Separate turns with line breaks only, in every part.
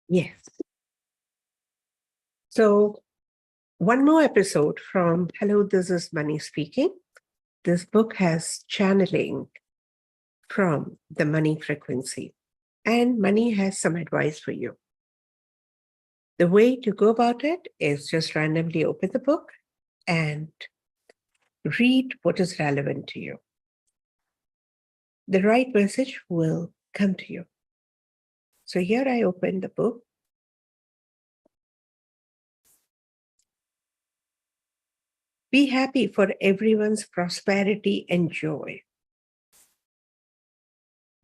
Yes. So, one more episode from Hello, this is Money speaking. This book has channeling from the money frequency, and money has some advice for you. The way to go about it is just randomly open the book and read what is relevant to you. The right message will come to you. So here I open the book. Be happy for everyone's prosperity and joy.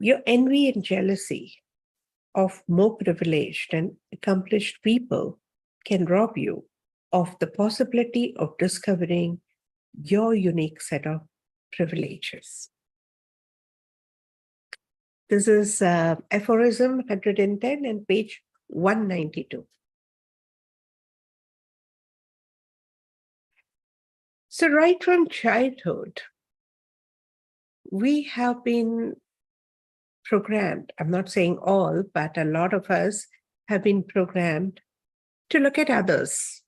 Your envy and jealousy of more privileged and accomplished people can rob you of the possibility of discovering your unique set of privileges. This is aphorism 110 and page 192. So right from childhood, we have been programmed, I'm not saying all, but a lot of us have been programmed to look at others,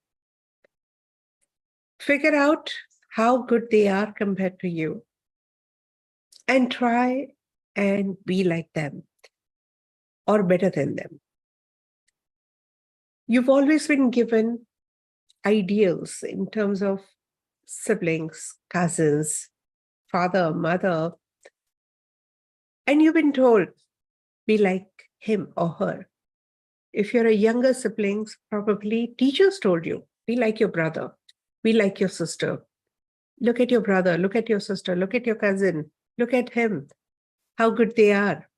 figure out how good they are compared to you, and try and be like them or better than them. You've always been given ideals in terms of siblings, cousins, father, mother, and you've been told, be like him or her. If you're a younger siblings, probably teachers told you, be like your brother, be like your sister. Look at your brother, look at your sister, look at your cousin, look at him, how good they are.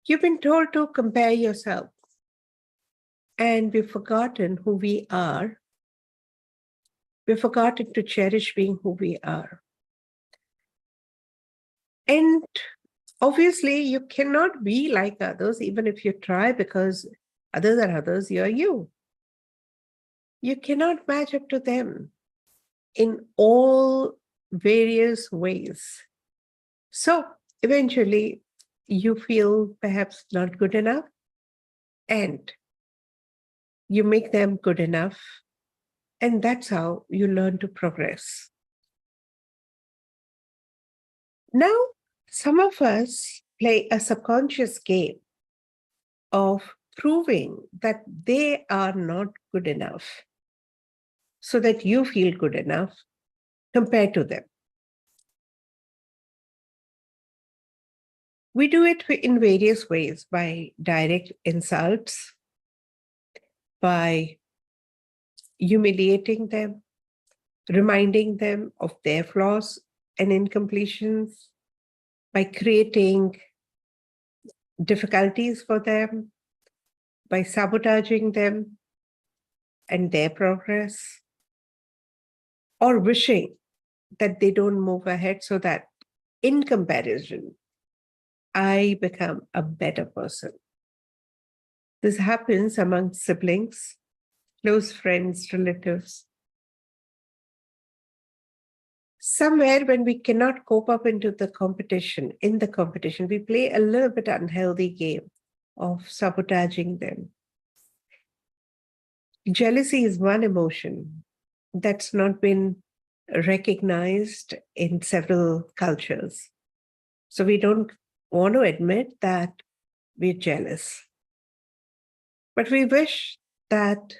You've been told to compare yourself, and we've forgotten who we are. We've forgotten to cherish being who we are. And obviously, you cannot be like others, even if you try, because others are others, you're you. You cannot match up to them in all various ways. So eventually, you feel perhaps not good enough, and you make them good enough. And that's how you learn to progress. Now, some of us play a subconscious game of proving that they are not good enough so that you feel good enough compared to them. We do it in various ways, by direct insults, by humiliating them, reminding them of their flaws and incompletions, by creating difficulties for them, by sabotaging them and their progress, or wishing that they don't move ahead so that in comparison, I become a better person. This happens among siblings, close friends, relatives. Somewhere when we cannot cope up in the competition, we play a little bit unhealthy game of sabotaging them. Jealousy is one emotion that's not been recognized in several cultures. So we don't want to admit that we're jealous. But we wish that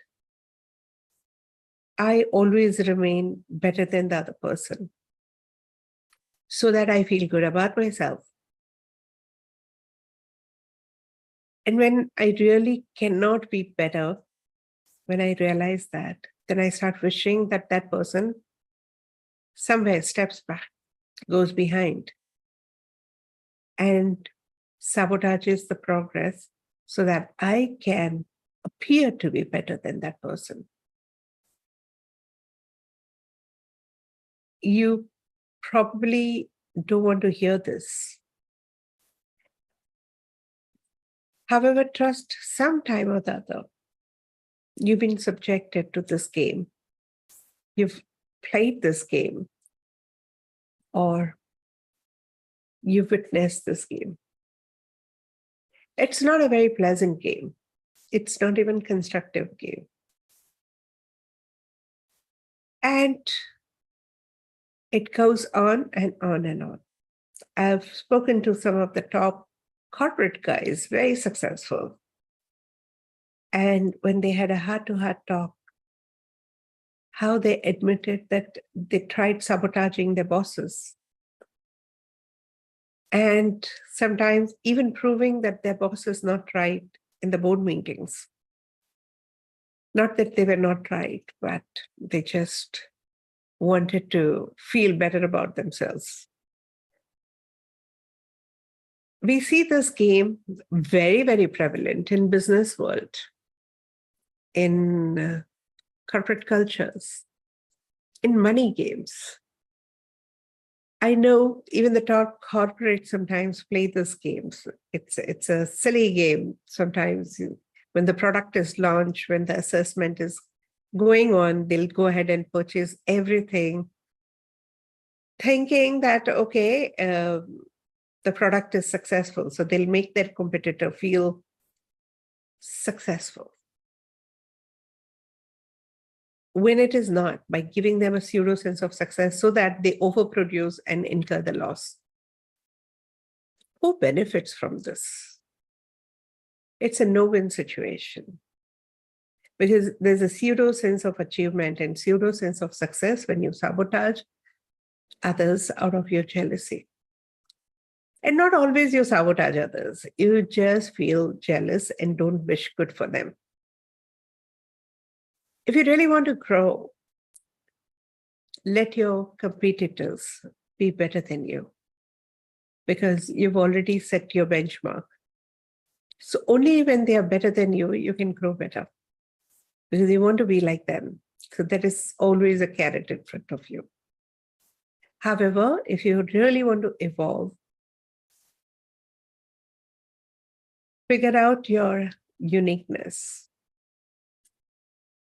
I always remain better than the other person so that I feel good about myself. And when I really cannot be better, when I realize that, then I start wishing that that person somewhere steps back, goes behind, and sabotages the progress so that I can appear to be better than that person. You probably don't want to hear this. However, trust sometime or the other, you've been subjected to this game. You've played this game, or you've witnessed this game. It's not a very pleasant game. It's not even constructive game. And it goes on and on and on. I've spoken to some of the top corporate guys, very successful. And when they had a heart-to-heart talk, how they admitted that they tried sabotaging their bosses. And sometimes even proving that their boss is not right in the board meetings. Not that they were not right, but they just wanted to feel better about themselves. We see this game very, very prevalent in business world, in corporate cultures, in money games. I know even the top corporates sometimes play these games. It's a silly game. Sometimes when the product is launched, when the assessment is going on, they'll go ahead and purchase everything, thinking that, okay, the product is successful. So they'll make their competitor feel successful. When it is not, by giving them a pseudo sense of success so that they overproduce and incur the loss. Who benefits from this? It's a no-win situation because there's a pseudo sense of achievement and pseudo sense of success when you sabotage others out of your jealousy. And not always you sabotage others. You just feel jealous and don't wish good for them. If you really want to grow, let your competitors be better than you because you've already set your benchmark. So only when they are better than you can grow better because you want to be like them. So that is always a carrot in front of you. However, if you really want to evolve, figure out your uniqueness.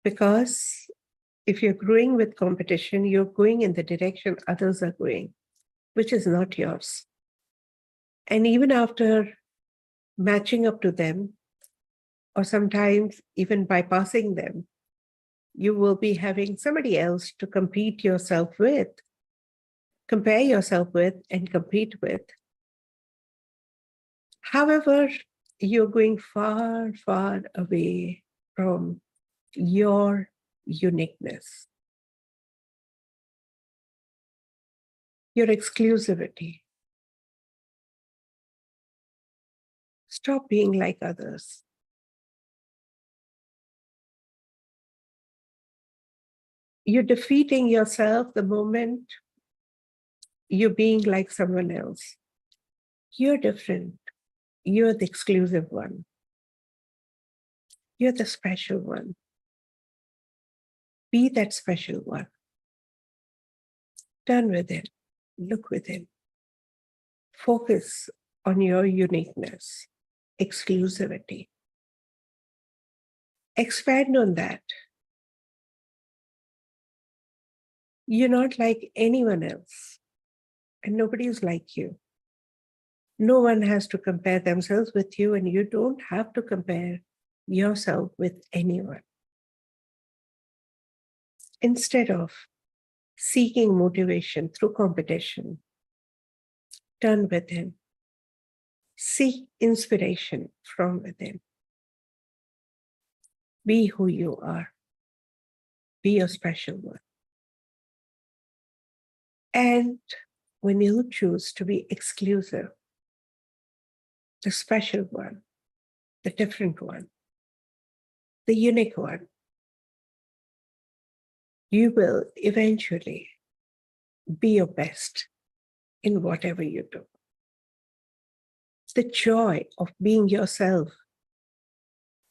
Because if you're growing with competition, you're going in the direction others are going, which is not yours. And even after matching up to them, or sometimes even bypassing them, you will be having somebody else to compete yourself with, compare yourself with, and compete with. However, you're going far, far away from your uniqueness, your exclusivity. Stop being like others. You're defeating yourself the moment you're being like someone else. You're different. You're the exclusive one. You're the special one. Be that special one. Turn within. Look within. Focus on your uniqueness, exclusivity. Expand on that. You're not like anyone else, and nobody is like you. No one has to compare themselves with you, and you don't have to compare yourself with anyone. Instead of seeking motivation through competition, turn within. Seek inspiration from within. Be who you are. Be your special one. And when you choose to be exclusive, the special one, the different one, the unique one, you will eventually be your best in whatever you do. The joy of being yourself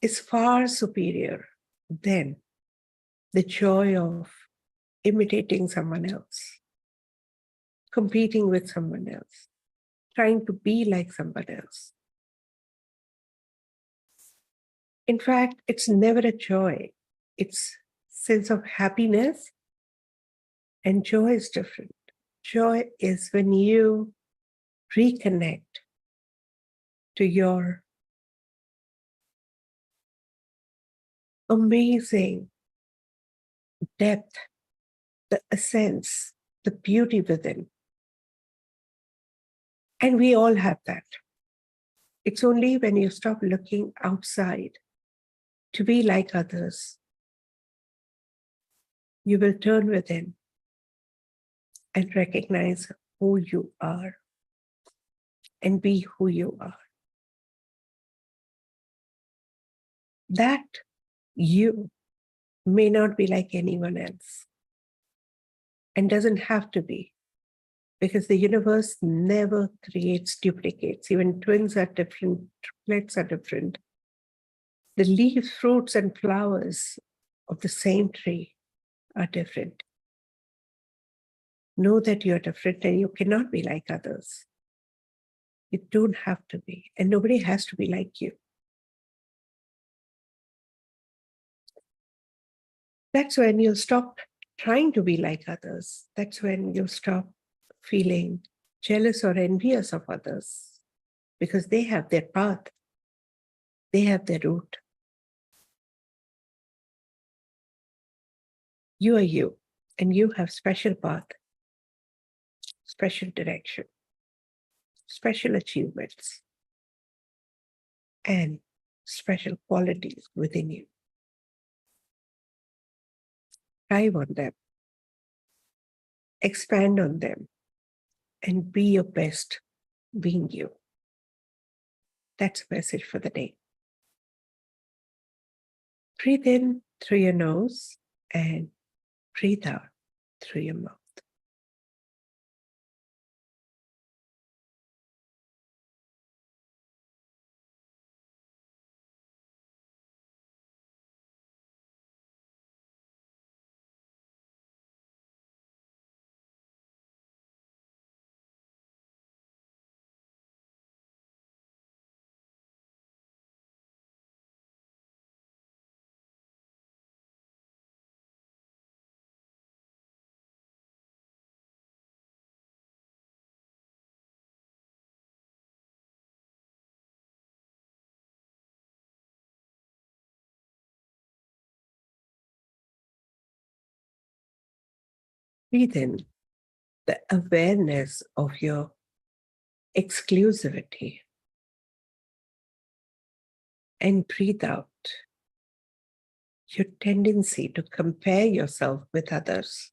is far superior than the joy of imitating someone else, competing with someone else, trying to be like someone else. In fact, it's never a joy. It's sense of happiness, and joy is different. Joy is when you reconnect to your amazing depth, the essence, the beauty within. And we all have that. It's only when you stop looking outside to be like others, you will turn within and recognize who you are and be who you are. That you may not be like anyone else and doesn't have to be, because the universe never creates duplicates. Even twins are different, triplets are different. The leaves, fruits, and flowers of the same tree are different. Know that you're different and you cannot be like others. You don't have to be, and nobody has to be like you. That's when you'll stop trying to be like others. That's when you'll stop feeling jealous or envious of others, because they have their path, they have their route. You are you, and you have special path, special direction, special achievements, and special qualities within you. Thrive on them, expand on them, and be your best being you. That's a message for the day. Breathe in through your nose and breathe out through your mouth. Breathe in the awareness of your exclusivity, and breathe out your tendency to compare yourself with others.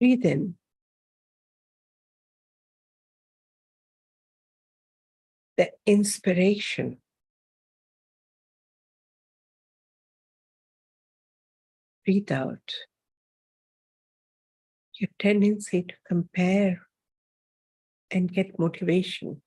Breathe in the inspiration. Breathe out your tendency to compare and get motivation.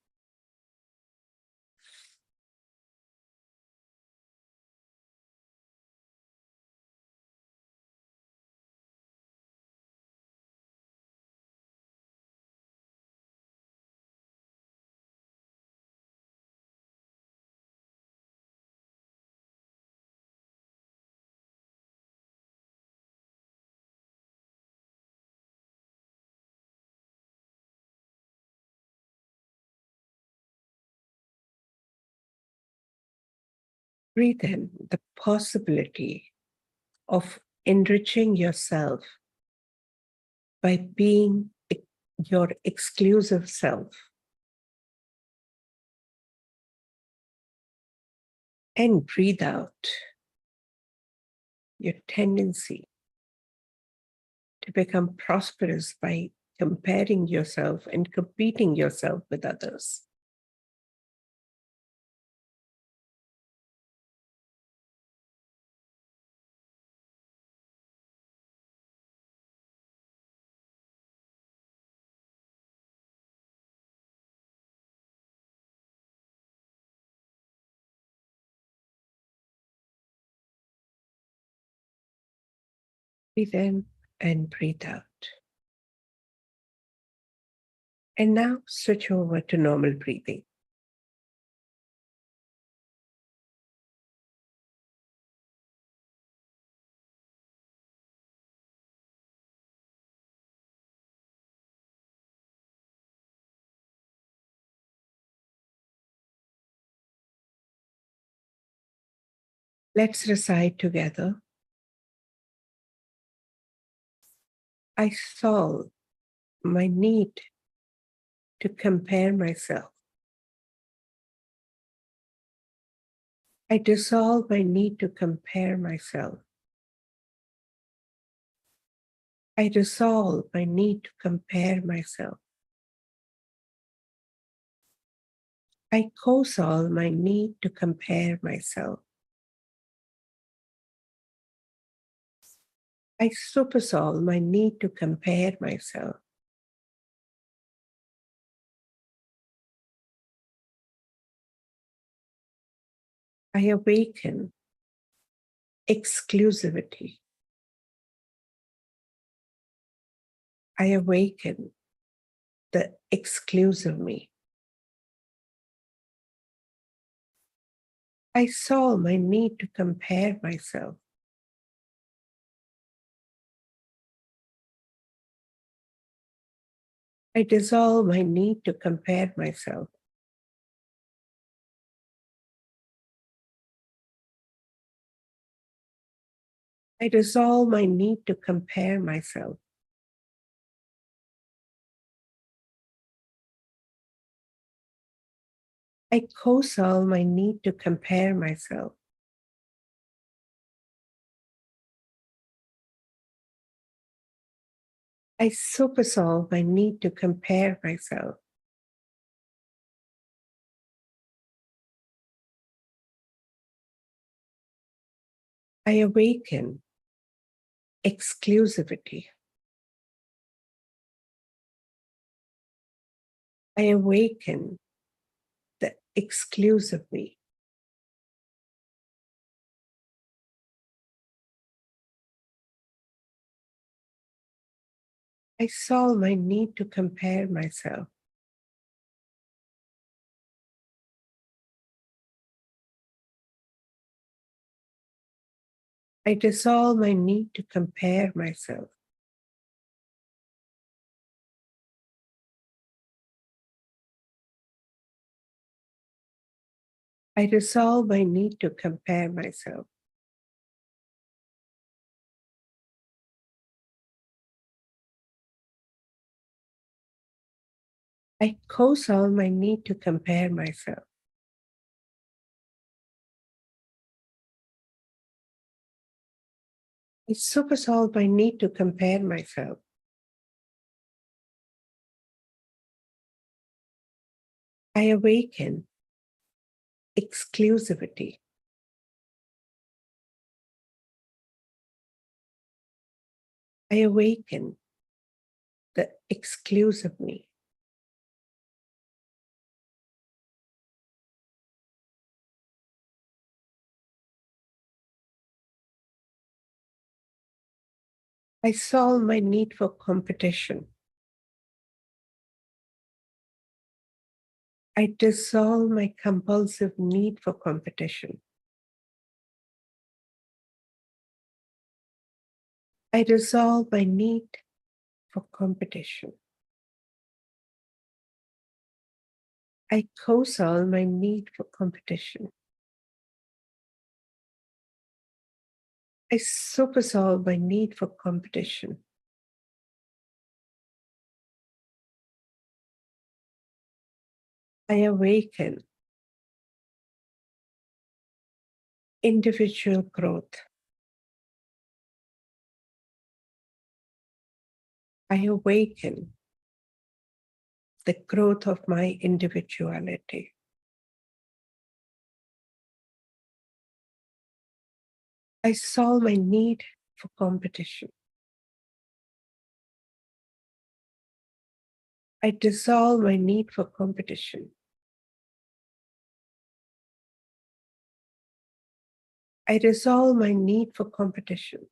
Breathe in the possibility of enriching yourself by being your exclusive self. And breathe out your tendency to become prosperous by comparing yourself and competing yourself with others. Breathe in and breathe out. And now switch over to normal breathing. Let's recite together. I solve my need to compare myself. I dissolve my need to compare myself. I dissolve my need to compare myself. I co-solve my need to compare myself. I supersolve my need to compare myself. I awaken exclusivity. I awaken the exclusive me. I solve my need to compare myself. I dissolve my need to compare myself. I dissolve my need to compare myself. I co-solve my need to compare myself. I supersolve my need to compare myself. I awaken exclusivity. I awaken the exclusive me. I solve my need to compare myself. I dissolve my need to compare myself. I dissolve my need to compare myself. I co-solve my need to compare myself. I supersolve my need to compare myself. I awaken exclusivity. I awaken the exclusive me. I solve my need for competition. I dissolve my compulsive need for competition. I dissolve my need for competition. I co-solve my need for competition. I supersolve my need for competition. I awaken individual growth. I awaken the growth of my individuality. I solve my need for competition. I dissolve my need for competition. I dissolve my need for competition.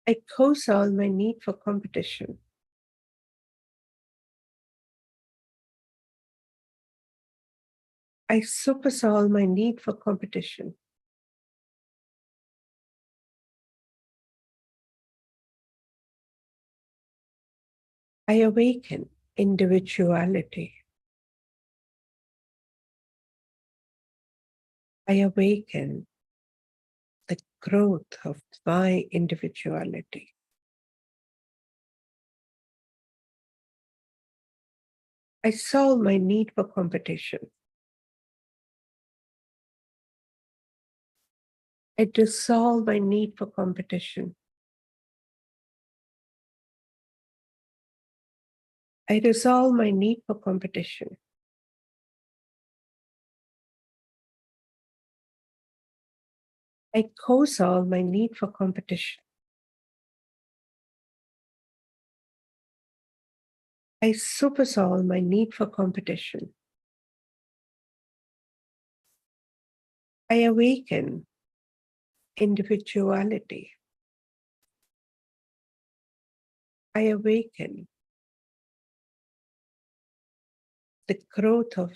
I co-solve my need for competition. I supersolve my need for competition. I awaken individuality. I awaken the growth of my individuality. I solve my need for competition. I dissolve my need for competition. I resolve my need for competition. I co-solve my need for competition. I supersolve my need for competition. I awaken individuality. I awaken the growth of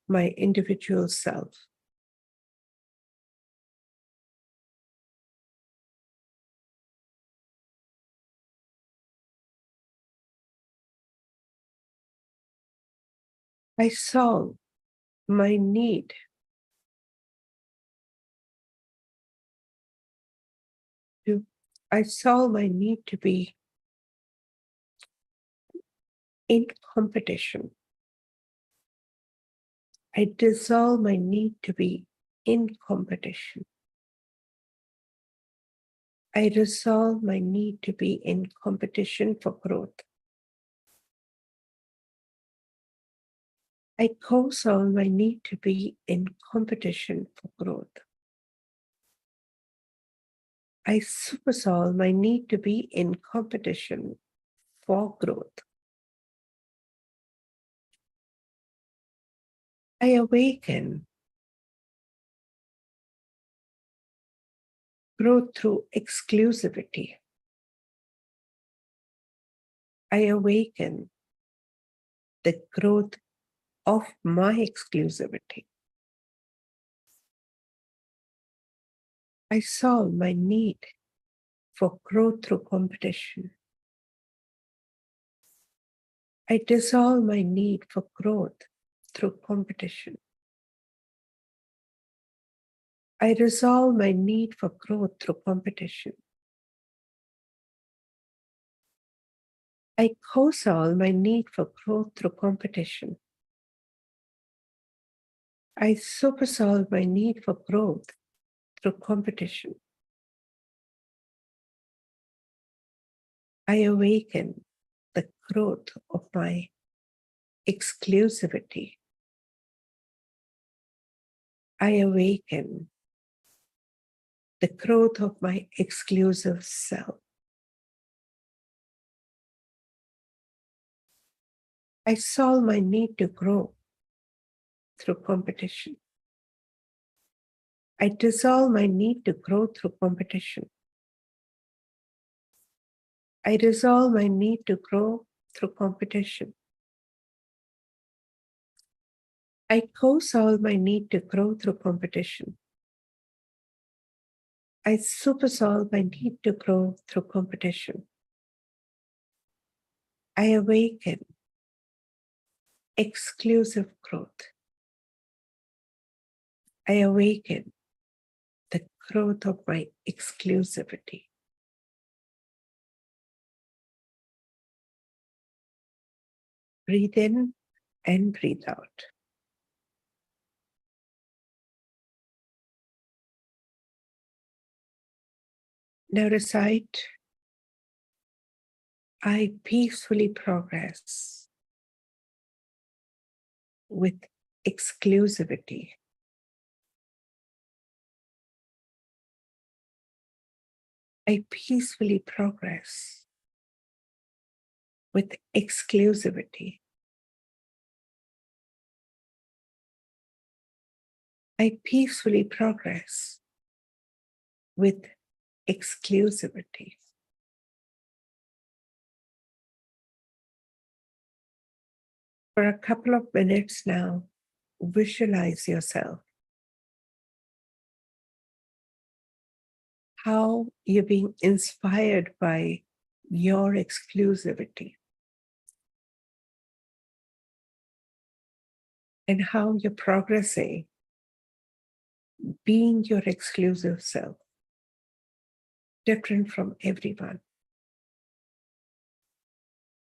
my individual self. I solve my need I solve my need to be in competition. I dissolve my need to be in competition. I resolve my need to be in competition for growth. I co-solve my need to be in competition for growth. I supersolve my need to be in competition for growth. I awaken growth through exclusivity. I awaken the growth of my exclusivity. I solve my need for growth through competition. I dissolve my need for growth through competition. I resolve my need for growth through competition. I co-solve my need for growth through competition. I supersolve my need for growth through competition. I awaken the growth of my exclusivity. I awaken the growth of my exclusive self. I solve my need to grow through competition. I dissolve my need to grow through competition. I resolve my need to grow through competition. I co-solve my need to grow through competition. I supersolve my need to grow through competition. I awaken exclusive growth. I awaken the growth of my exclusivity. Breathe in and breathe out. Now recite, I peacefully progress with exclusivity. I peacefully progress with exclusivity. I peacefully progress with exclusivity. For a couple of minutes now, visualize yourself, how you're being inspired by your exclusivity, and how you're progressing being your exclusive self, different from everyone,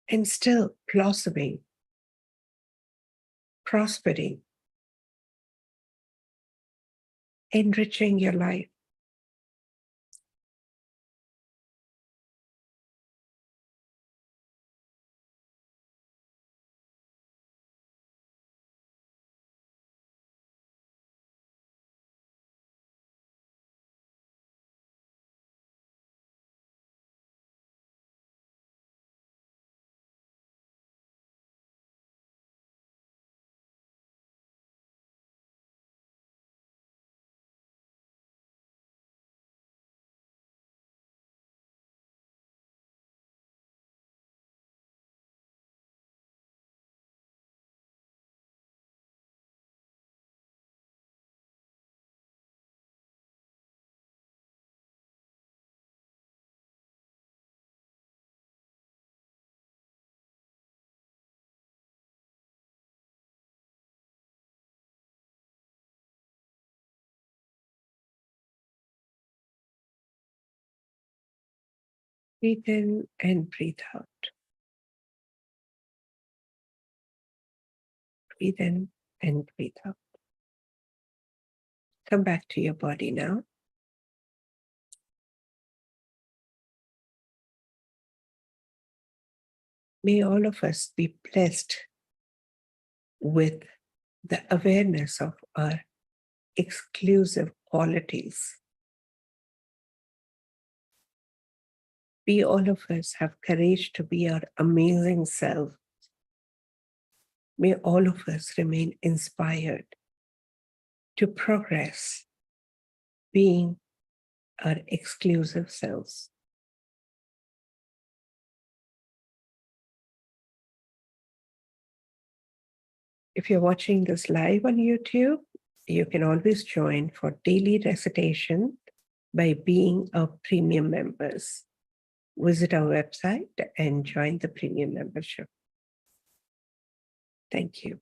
and still blossoming, prospering, enriching your life. Breathe in and breathe out. Breathe in and breathe out. Come back to your body now. May all of us be blessed with the awareness of our exclusive qualities. May all of us have courage to be our amazing self. May all of us remain inspired to progress, being our exclusive selves. If you're watching this live on YouTube, you can always join for daily recitation by being our premium members. Visit our website and join the premium membership. Thank you.